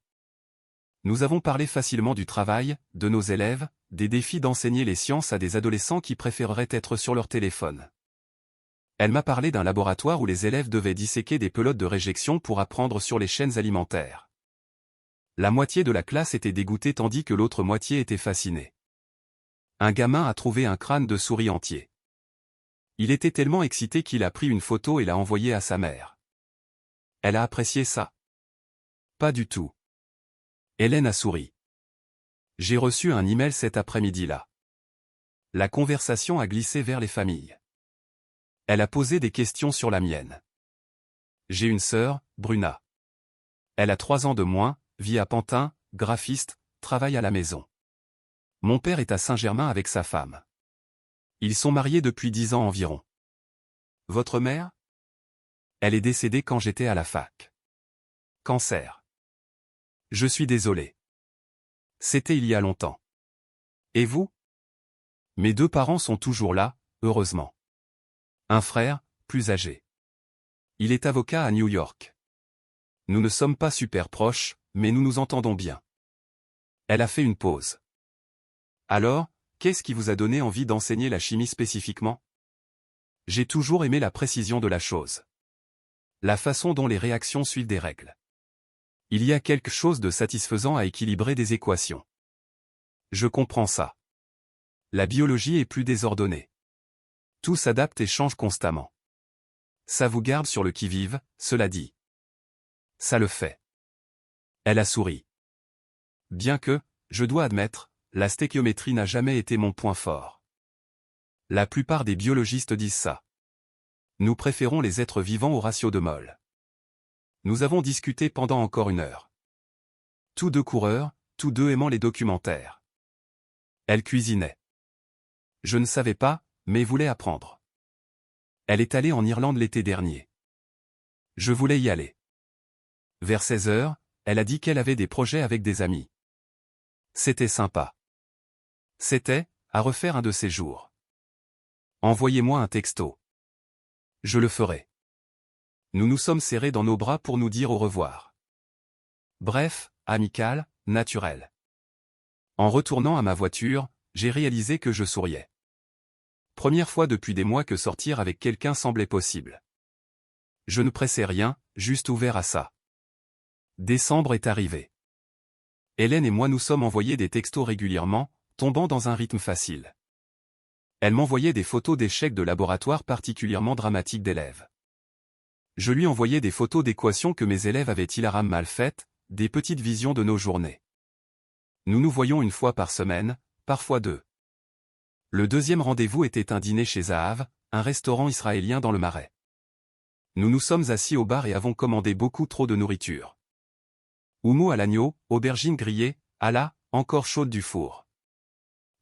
Nous avons parlé facilement du travail, de nos élèves, des défis d'enseigner les sciences à des adolescents qui préféreraient être sur leur téléphone. Elle m'a parlé d'un laboratoire où les élèves devaient disséquer des pelotes de réjection pour apprendre sur les chaînes alimentaires. La moitié de la classe était dégoûtée tandis que l'autre moitié était fascinée. Un gamin a trouvé un crâne de souris entier. Il était tellement excité qu'il a pris une photo et l'a envoyée à sa mère. Elle a apprécié ça? Pas du tout. Hélène a souri. J'ai reçu un email cet après-midi-là. La conversation a glissé vers les familles. Elle a posé des questions sur la mienne. J'ai une sœur, Bruna. Elle a 3 ans de moins, vit à Pantin, graphiste, travaille à la maison. Mon père est à Saint-Germain avec sa femme. Ils sont mariés depuis 10 ans environ. Votre mère? Elle est décédée quand j'étais à la fac. Cancer. Je suis désolé. C'était il y a longtemps. Et vous? Mes deux parents sont toujours là, heureusement. Un frère, plus âgé. Il est avocat à New York. Nous ne sommes pas super proches, mais nous nous entendons bien. Elle a fait une pause. Alors, qu'est-ce qui vous a donné envie d'enseigner la chimie spécifiquement? J'ai toujours aimé la précision de la chose. La façon dont les réactions suivent des règles. Il y a quelque chose de satisfaisant à équilibrer des équations. Je comprends ça. La biologie est plus désordonnée. Tout s'adapte et change constamment. Ça vous garde sur le qui-vive, cela dit. Ça le fait. Elle a souri. Bien que, je dois admettre, la stéchiométrie n'a jamais été mon point fort. La plupart des biologistes disent ça. Nous préférons les êtres vivants au ratio de mol. Nous avons discuté pendant encore 1 heure. Tous deux coureurs, tous deux aimant les documentaires. Elle cuisinait. Je ne savais pas, mais voulais apprendre. Elle est allée en Irlande l'été dernier. Je voulais y aller. Vers 16 heures, elle a dit qu'elle avait des projets avec des amis. C'était sympa. C'était, à refaire un de ces jours. Envoyez-moi un texto. Je le ferai. Nous nous sommes serrés dans nos bras pour nous dire au revoir. Bref, amical, naturel. En retournant à ma voiture, j'ai réalisé que je souriais. Première fois depuis des mois que sortir avec quelqu'un semblait possible. Je ne pressais rien, juste ouvert à ça. Décembre est arrivé. Hélène et moi nous sommes envoyés des textos régulièrement, tombant dans un rythme facile. Elle m'envoyait des photos d'échecs de laboratoire particulièrement dramatiques d'élèves. Je lui envoyais des photos d'équations que mes élèves avaient hilaramment mal faites, des petites visions de nos journées. Nous nous voyons 1 fois par semaine, parfois 2. Le deuxième rendez-vous était un dîner chez Zahav, un restaurant israélien dans le Marais. Nous nous sommes assis au bar et avons commandé beaucoup trop de nourriture. Houmous à l'agneau, aubergines grillées, à la, encore chaude du four.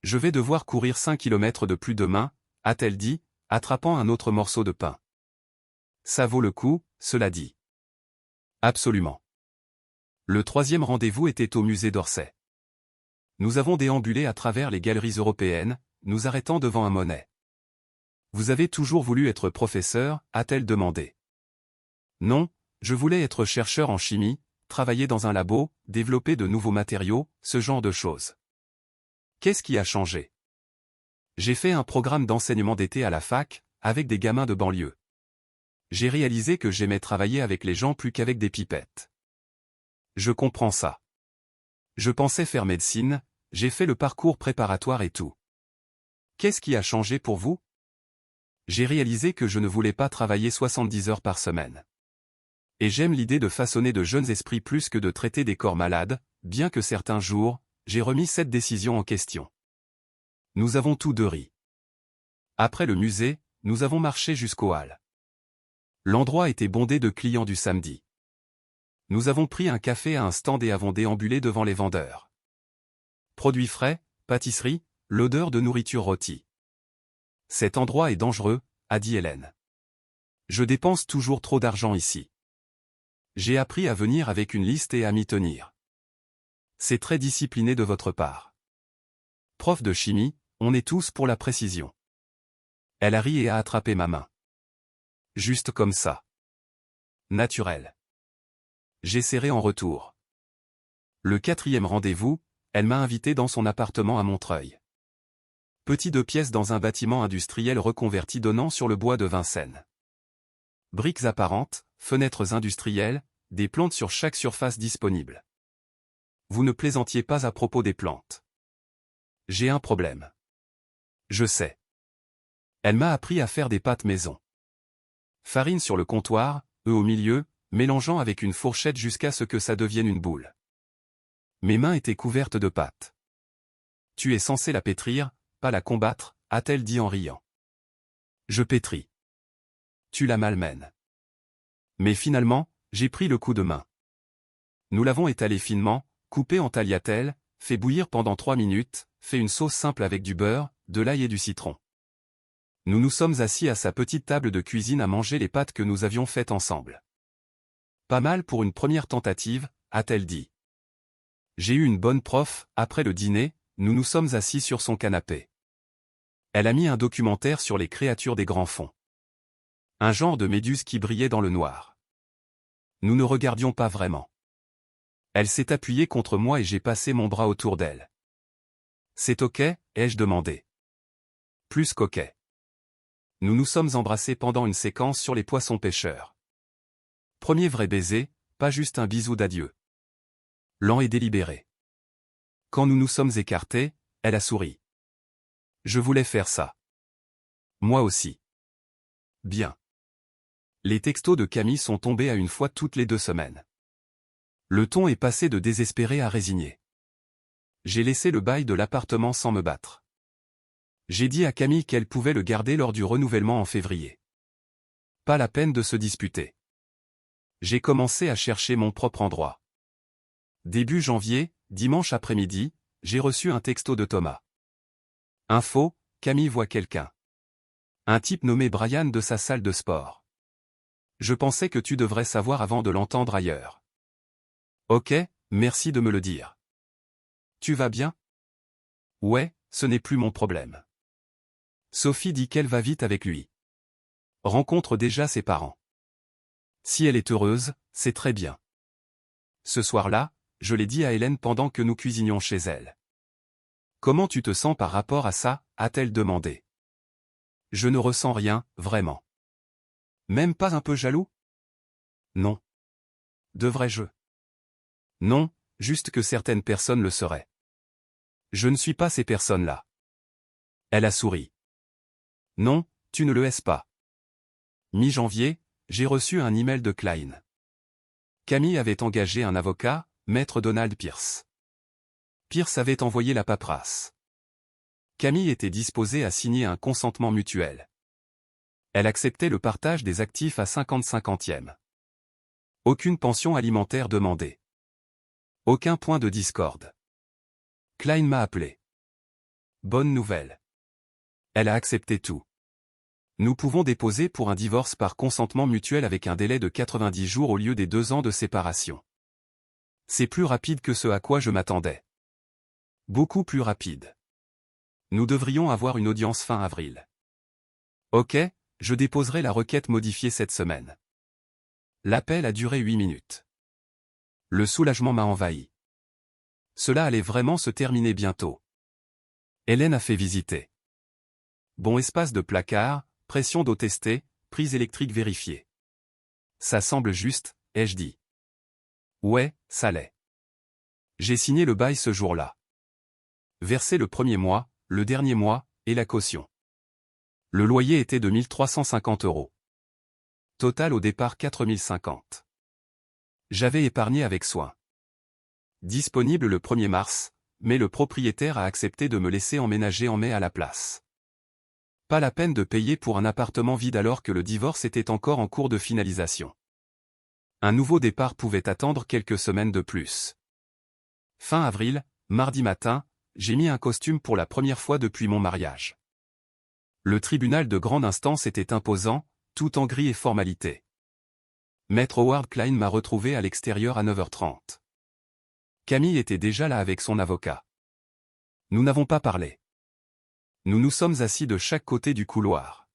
Je vais devoir courir 5 kilomètres de plus demain, a-t-elle dit, attrapant un autre morceau de pain. Ça vaut le coup, cela dit. Absolument. Le troisième rendez-vous était au musée d'Orsay. Nous avons déambulé à travers les galeries européennes, nous arrêtant devant un Monet. Vous avez toujours voulu être professeur, a-t-elle demandé. Non, je voulais être chercheur en chimie, travailler dans un labo, développer de nouveaux matériaux, ce genre de choses. Qu'est-ce qui a changé? J'ai fait un programme d'enseignement d'été à la fac, avec des gamins de banlieue. J'ai réalisé que j'aimais travailler avec les gens plus qu'avec des pipettes. Je comprends ça. Je pensais faire médecine, j'ai fait le parcours préparatoire et tout. Qu'est-ce qui a changé pour vous? J'ai réalisé que je ne voulais pas travailler 70 heures par semaine. Et j'aime l'idée de façonner de jeunes esprits plus que de traiter des corps malades, bien que certains jours, j'ai remis cette décision en question. Nous avons tous deux ri. Après le musée, nous avons marché jusqu'au hall. L'endroit était bondé de clients du samedi. Nous avons pris un café à un stand et avons déambulé devant les vendeurs. Produits frais, pâtisserie, l'odeur de nourriture rôtie. Cet endroit est dangereux, a dit Hélène. Je dépense toujours trop d'argent ici. J'ai appris à venir avec une liste et à m'y tenir. C'est très discipliné de votre part. Prof de chimie, on est tous pour la précision. Elle a ri et a attrapé ma main. Juste comme ça. Naturel. J'ai serré en retour. Le 4e rendez-vous, elle m'a invité dans son appartement à Montreuil. Petit 2 pièces dans un bâtiment industriel reconverti donnant sur le bois de Vincennes. Briques apparentes, fenêtres industrielles, des plantes sur chaque surface disponible. Vous ne plaisantiez pas à propos des plantes. J'ai un problème. Je sais. Elle m'a appris à faire des pâtes maison. Farine sur le comptoir, œufs au milieu, mélangeant avec une fourchette jusqu'à ce que ça devienne une boule. Mes mains étaient couvertes de pâte. Tu es censé la pétrir, pas la combattre, a-t-elle dit en riant. Je pétris. Tu la malmènes. Mais finalement, j'ai pris le coup de main. Nous l'avons étalée finement, coupée en tagliatelles, fait bouillir pendant 3 minutes, fait une sauce simple avec du beurre, de l'ail et du citron. Nous nous sommes assis à sa petite table de cuisine à manger les pâtes que nous avions faites ensemble. Pas mal pour une première tentative, a-t-elle dit. J'ai eu une bonne prof, après le dîner, nous nous sommes assis sur son canapé. Elle a mis un documentaire sur les créatures des grands fonds. Un genre de méduse qui brillait dans le noir. Nous ne regardions pas vraiment. Elle s'est appuyée contre moi et j'ai passé mon bras autour d'elle. C'est ok, ai-je demandé. Plus qu'ok. Nous nous sommes embrassés pendant une séquence sur les poissons pêcheurs. Premier vrai baiser, pas juste un bisou d'adieu. Lent et délibéré. Quand nous nous sommes écartés, elle a souri. Je voulais faire ça. Moi aussi. Bien. Les textos de Camille sont tombés à une fois toutes les 2 semaines. Le ton est passé de désespéré à résigné. J'ai laissé le bail de l'appartement sans me battre. J'ai dit à Camille qu'elle pouvait le garder lors du renouvellement en février. Pas la peine de se disputer. J'ai commencé à chercher mon propre endroit. Début janvier, dimanche après-midi, j'ai reçu un texto de Thomas. Info, Camille voit quelqu'un. Un type nommé Brian de sa salle de sport. Je pensais que tu devrais savoir avant de l'entendre ailleurs. Ok, merci de me le dire. Tu vas bien? Ouais, ce n'est plus mon problème. Sophie dit qu'elle va vite avec lui. Rencontre déjà ses parents. Si elle est heureuse, c'est très bien. Ce soir-là, je l'ai dit à Hélène pendant que nous cuisinions chez elle. Comment tu te sens par rapport à ça, a-t-elle demandé. Je ne ressens rien, vraiment. Même pas un peu jaloux? Non. Devrais-je? Non, juste que certaines personnes le seraient. Je ne suis pas ces personnes-là. Elle a souri. Non, tu ne le es pas. Mi-janvier, j'ai reçu un email de Klein. Camille avait engagé un avocat, maître Donald Pierce. Pierce avait envoyé la paperasse. Camille était disposée à signer un consentement mutuel. Elle acceptait le partage des actifs à 50-50e. Aucune pension alimentaire demandée. Aucun point de discorde. Klein m'a appelé. Bonne nouvelle. Elle a accepté tout. Nous pouvons déposer pour un divorce par consentement mutuel avec un délai de 90 jours au lieu des 2 ans de séparation. C'est plus rapide que ce à quoi je m'attendais. Beaucoup plus rapide. Nous devrions avoir une audience fin avril. Ok, je déposerai la requête modifiée cette semaine. L'appel a duré 8 minutes. Le soulagement m'a envahi. Cela allait vraiment se terminer bientôt. Hélène a fait visiter. Bon espace de placard, pression d'eau testée, prise électrique vérifiée. Ça semble juste, ai-je dit. Ouais, ça l'est. J'ai signé le bail ce jour-là. Versé le premier mois, le dernier mois, et la caution. Le loyer était de 1 350 €. Total au départ 4 050. J'avais épargné avec soin. Disponible le 1er mars, mais le propriétaire a accepté de me laisser emménager en mai à la place. Pas la peine de payer pour un appartement vide alors que le divorce était encore en cours de finalisation. Un nouveau départ pouvait attendre quelques semaines de plus. Fin avril, mardi matin, j'ai mis un costume pour la première fois depuis mon mariage. Le tribunal de grande instance était imposant, tout en gris et formalité. Maître Howard Klein m'a retrouvé à l'extérieur à 9h30. Camille était déjà là avec son avocat. Nous n'avons pas parlé. Nous nous sommes assis de chaque côté du couloir.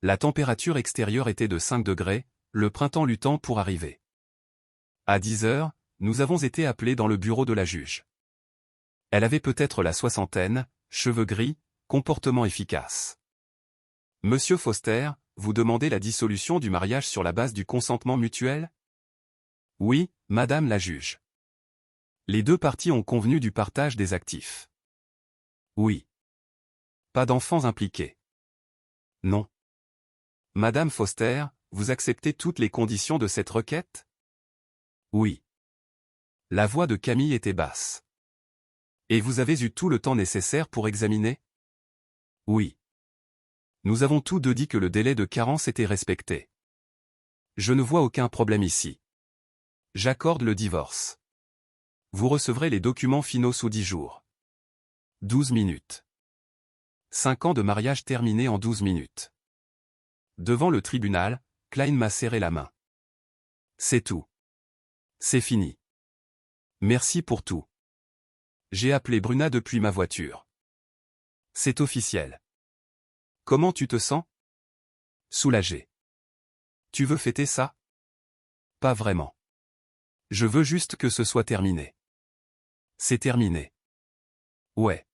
La température extérieure était de 5 degrés, le printemps luttant pour arriver. À 10h, nous avons été appelés dans le bureau de la juge. Elle avait peut-être la soixantaine, cheveux gris, comportement efficace. Monsieur Foster, vous demandez la dissolution du mariage sur la base du consentement mutuel? Oui, madame la juge. Les 2 parties ont convenu du partage des actifs. Oui. Pas d'enfants impliqués. Non. Madame Foster, vous acceptez toutes les conditions de cette requête? Oui. La voix de Camille était basse. Et vous avez eu tout le temps nécessaire pour examiner? Oui. Nous avons tous deux dit que le délai de carence était respecté. Je ne vois aucun problème ici. J'accorde le divorce. Vous recevrez les documents finaux sous 10 jours. 12 minutes. 5 ans de mariage terminés en 12 minutes. Devant le tribunal, Klein m'a serré la main. C'est tout. C'est fini. Merci pour tout. J'ai appelé Bruna depuis ma voiture. C'est officiel. Comment tu te sens? Soulagé. Tu veux fêter ça? Pas vraiment. Je veux juste que ce soit terminé. C'est terminé. Ouais.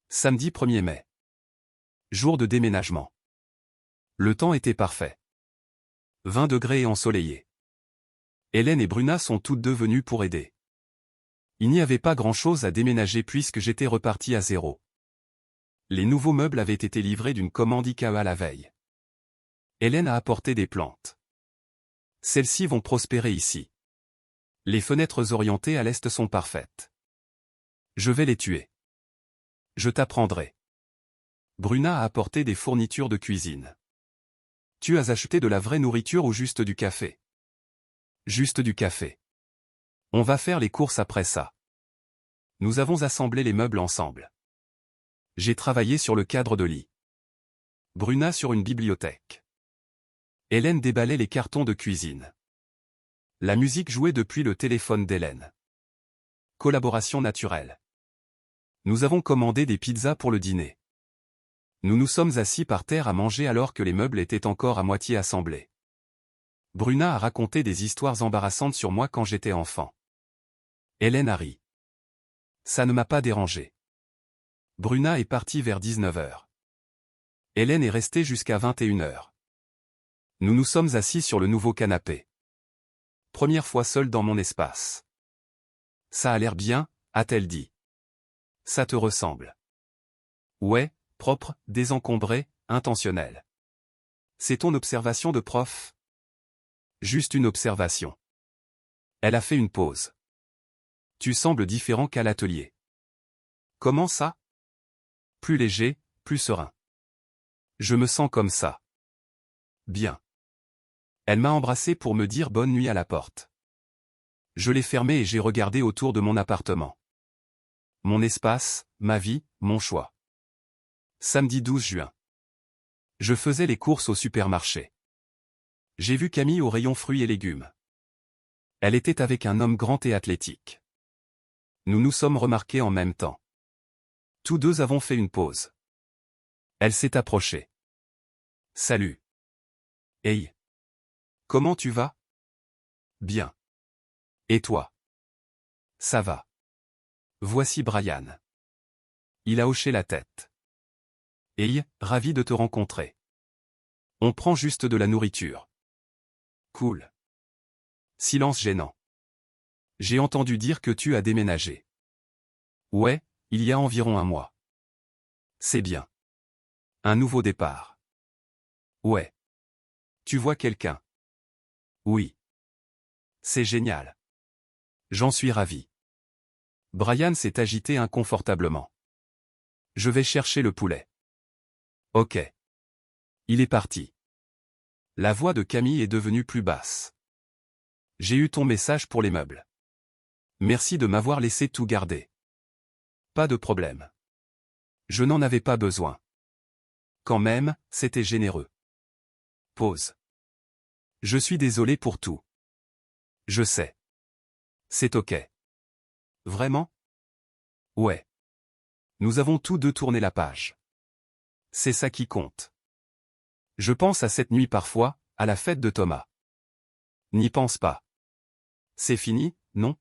Samedi 1er mai. Jour de déménagement. Le temps était parfait. 20 degrés et ensoleillé. Hélène et Bruna sont toutes deux venues pour aider. Il n'y avait pas grand-chose à déménager puisque j'étais reparti à zéro. Les nouveaux meubles avaient été livrés d'une commande IKEA la veille. Hélène a apporté des plantes. Celles-ci vont prospérer ici. Les fenêtres orientées à l'est sont parfaites. Je vais les tuer. Je t'apprendrai. Bruna a apporté des fournitures de cuisine. Tu as acheté de la vraie nourriture ou juste du café? Juste du café. On va faire les courses après ça. Nous avons assemblé les meubles ensemble. J'ai travaillé sur le cadre de lit. Bruna sur une bibliothèque. Hélène déballait les cartons de cuisine. La musique jouait depuis le téléphone d'Hélène. Collaboration naturelle. Nous avons commandé des pizzas pour le dîner. Nous nous sommes assis par terre à manger alors que les meubles étaient encore à moitié assemblés. Bruna a raconté des histoires embarrassantes sur moi quand j'étais enfant. Hélène a ri. Ça ne m'a pas dérangé. Bruna est partie vers 19h. Hélène est restée jusqu'à 21h. Nous nous sommes assis sur le nouveau canapé. Première fois seule dans mon espace. Ça a l'air bien, a-t-elle dit. Ça te ressemble. Ouais, propre, désencombré, intentionnel. C'est ton observation de prof? Juste une observation. Elle a fait une pause. Tu sembles différent qu'à l'atelier. Comment ça? Plus léger, plus serein. Je me sens comme ça. Bien. Elle m'a embrassé pour me dire bonne nuit à la porte. Je l'ai fermée et j'ai regardé autour de mon appartement. Mon espace, ma vie, mon choix. Samedi 12 juin. Je faisais les courses au supermarché. J'ai vu Camille au rayon fruits et légumes. Elle était avec un homme grand et athlétique. Nous nous sommes remarqués en même temps. Tous deux avons fait une pause. Elle s'est approchée. Salut. Hey. Comment tu vas? Bien. Et toi? Ça va. Voici Brian. Il a hoché la tête. Hey, ravi de te rencontrer. On prend juste de la nourriture. Cool. Silence gênant. J'ai entendu dire que tu as déménagé. Ouais, il y a environ un mois. C'est bien. Un nouveau départ. Ouais. Tu vois quelqu'un? Oui. C'est génial. J'en suis ravi. Brian s'est agité inconfortablement. Je vais chercher le poulet. Ok. Il est parti. La voix de Camille est devenue plus basse. J'ai eu ton message pour les meubles. Merci de m'avoir laissé tout garder. Pas de problème. Je n'en avais pas besoin. Quand même, c'était généreux. Pause. Je suis désolé pour tout. Je sais. C'est ok. Vraiment? Ouais. Nous avons tous deux tourné la page. C'est ça qui compte. Je pense à cette nuit parfois, à la fête de Thomas. N'y pense pas. C'est fini, non?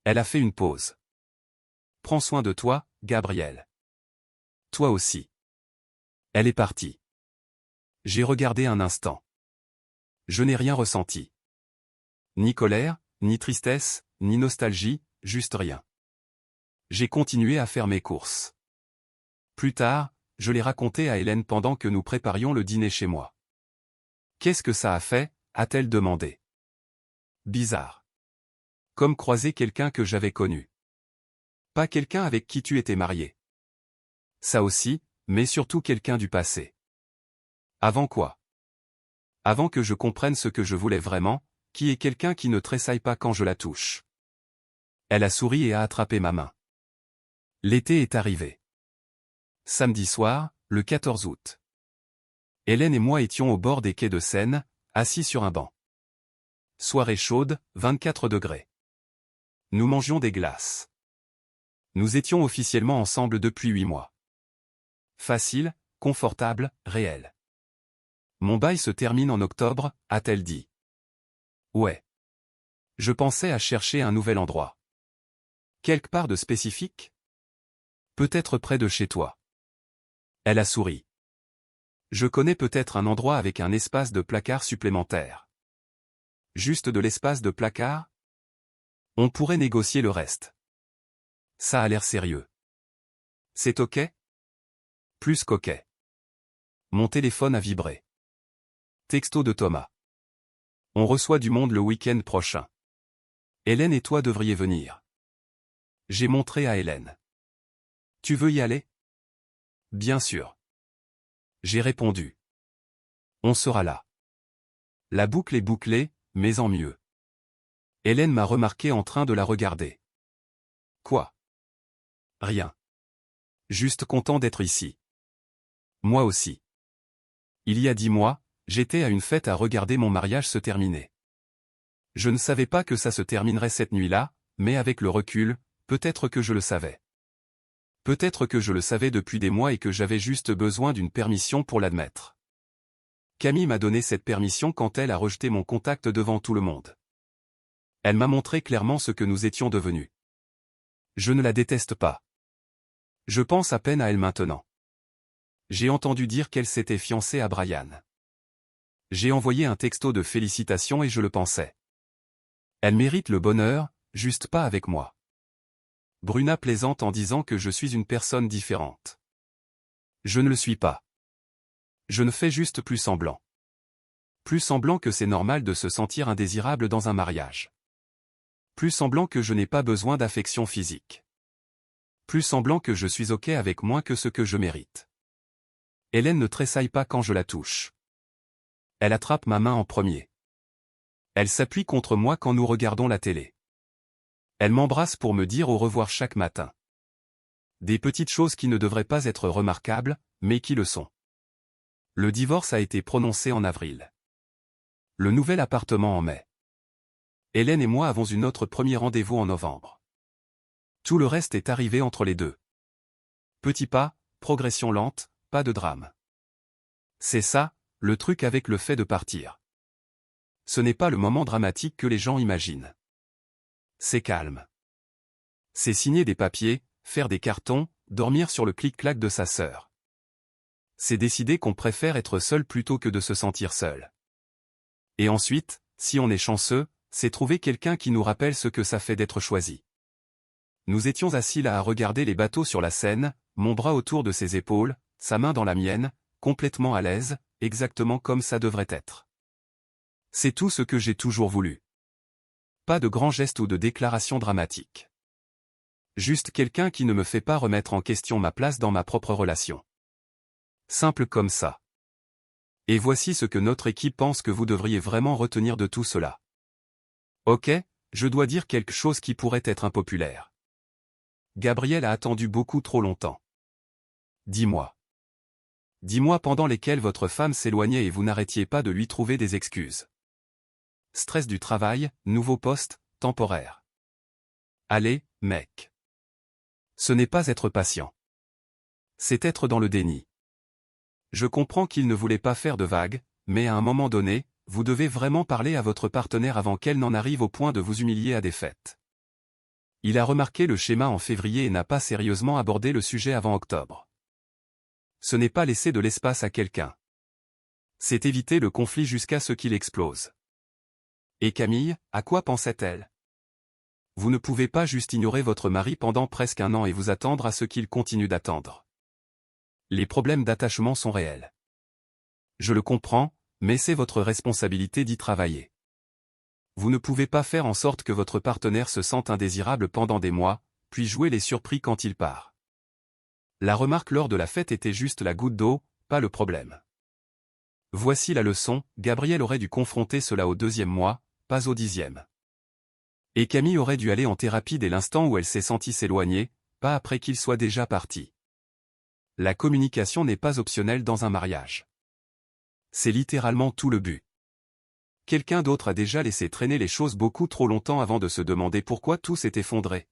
Elle a fait une pause. Prends soin de toi, Gabriel. Toi aussi. Elle est partie. J'ai regardé un instant. Je n'ai rien ressenti. Ni colère, ni tristesse, ni nostalgie, juste rien. J'ai continué à faire mes courses. Plus tard, je l'ai raconté à Hélène pendant que nous préparions le dîner chez moi. Qu'est-ce que ça a fait? A-t-elle demandé. Bizarre. Comme croiser quelqu'un que j'avais connu. Pas quelqu'un avec qui tu étais marié. Ça aussi, mais surtout quelqu'un du passé. Avant quoi? Avant que je comprenne ce que je voulais vraiment, qui est quelqu'un qui ne tressaille pas quand je la touche. Elle a souri et a attrapé ma main. L'été est arrivé. Samedi soir, le 14 août. Hélène et moi étions au bord des quais de Seine, assis sur un banc. Soirée chaude, 24 degrés. Nous mangions des glaces. Nous étions officiellement ensemble depuis 8 mois. Facile, confortable, réel. Mon bail se termine en octobre, a-t-elle dit. Ouais. Je pensais à chercher un nouvel endroit. Quelque part de spécifique? Peut-être près de chez toi. Elle a souri. Je connais peut-être un endroit avec un espace de placard supplémentaire. Juste de l'espace de placard? On pourrait négocier le reste. Ça a l'air sérieux. C'est ok? Plus qu'ok. Mon téléphone a vibré. Texto de Thomas. On reçoit du monde le week-end prochain. Hélène et toi devriez venir. J'ai montré à Hélène. Tu veux y aller? Bien sûr. J'ai répondu. On sera là. La boucle est bouclée, mais en mieux. Hélène m'a remarqué en train de la regarder. Quoi? Rien. Juste content d'être ici. Moi aussi. Il y a 10 mois, j'étais à une fête à regarder mon mariage se terminer. Je ne savais pas que ça se terminerait cette nuit-là, mais avec le recul, peut-être que je le savais. Peut-être que je le savais depuis des mois et que j'avais juste besoin d'une permission pour l'admettre. Camille m'a donné cette permission quand elle a rejeté mon contact devant tout le monde. Elle m'a montré clairement ce que nous étions devenus. Je ne la déteste pas. Je pense à peine à elle maintenant. J'ai entendu dire qu'elle s'était fiancée à Brian. J'ai envoyé un texto de félicitations et je le pensais. Elle mérite le bonheur, juste pas avec moi. Bruna plaisante en disant que je suis une personne différente. Je ne le suis pas. Je ne fais juste plus semblant. Plus semblant que c'est normal de se sentir indésirable dans un mariage. Plus semblant que je n'ai pas besoin d'affection physique. Plus semblant que je suis ok avec moins que ce que je mérite. Hélène ne tressaille pas quand je la touche. Elle attrape ma main en premier. Elle s'appuie contre moi quand nous regardons la télé. Elle m'embrasse pour me dire au revoir chaque matin. Des petites choses qui ne devraient pas être remarquables, mais qui le sont. Le divorce a été prononcé en avril. Le nouvel appartement en mai. Hélène et moi avons eu notre premier rendez-vous en novembre. Tout le reste est arrivé entre les deux. Petit pas, progression lente, pas de drame. C'est ça, le truc avec le fait de partir. Ce n'est pas le moment dramatique que les gens imaginent. C'est calme. C'est signer des papiers, faire des cartons, dormir sur le clic-clac de sa sœur. C'est décider qu'on préfère être seul plutôt que de se sentir seul. Et ensuite, si on est chanceux, c'est trouver quelqu'un qui nous rappelle ce que ça fait d'être choisi. Nous étions assis là à regarder les bateaux sur la Seine, mon bras autour de ses épaules, sa main dans la mienne, complètement à l'aise, exactement comme ça devrait être. C'est tout ce que j'ai toujours voulu. Pas de grands gestes ou de déclarations dramatiques. Juste quelqu'un qui ne me fait pas remettre en question ma place dans ma propre relation. Simple comme ça. Et voici ce que notre équipe pense que vous devriez vraiment retenir de tout cela. Ok, je dois dire quelque chose qui pourrait être impopulaire. Gabriel a attendu beaucoup trop longtemps. 10 mois. 10 mois pendant lesquels votre femme s'éloignait et vous n'arrêtiez pas de lui trouver des excuses. Stress du travail, nouveau poste, temporaire. Allez, mec. Ce n'est pas être patient. C'est être dans le déni. Je comprends qu'il ne voulait pas faire de vagues, mais à un moment donné, vous devez vraiment parler à votre partenaire avant qu'elle n'en arrive au point de vous humilier à des fêtes. Il a remarqué le schéma en février et n'a pas sérieusement abordé le sujet avant octobre. Ce n'est pas laisser de l'espace à quelqu'un. C'est éviter le conflit jusqu'à ce qu'il explose. Et Camille, à quoi pensait-elle? Vous ne pouvez pas juste ignorer votre mari pendant presque un an et vous attendre à ce qu'il continue d'attendre. Les problèmes d'attachement sont réels. Je le comprends, mais c'est votre responsabilité d'y travailler. Vous ne pouvez pas faire en sorte que votre partenaire se sente indésirable pendant des mois, puis jouer les surpris quand il part. La remarque lors de la fête était juste la goutte d'eau, pas le problème. Voici la leçon, Gabriel aurait dû confronter cela au 2e mois, pas au 10e. Et Camille aurait dû aller en thérapie dès l'instant où elle s'est sentie s'éloigner, pas après qu'il soit déjà parti. La communication n'est pas optionnelle dans un mariage. C'est littéralement tout le but. Quelqu'un d'autre a déjà laissé traîner les choses beaucoup trop longtemps avant de se demander pourquoi tout s'est effondré.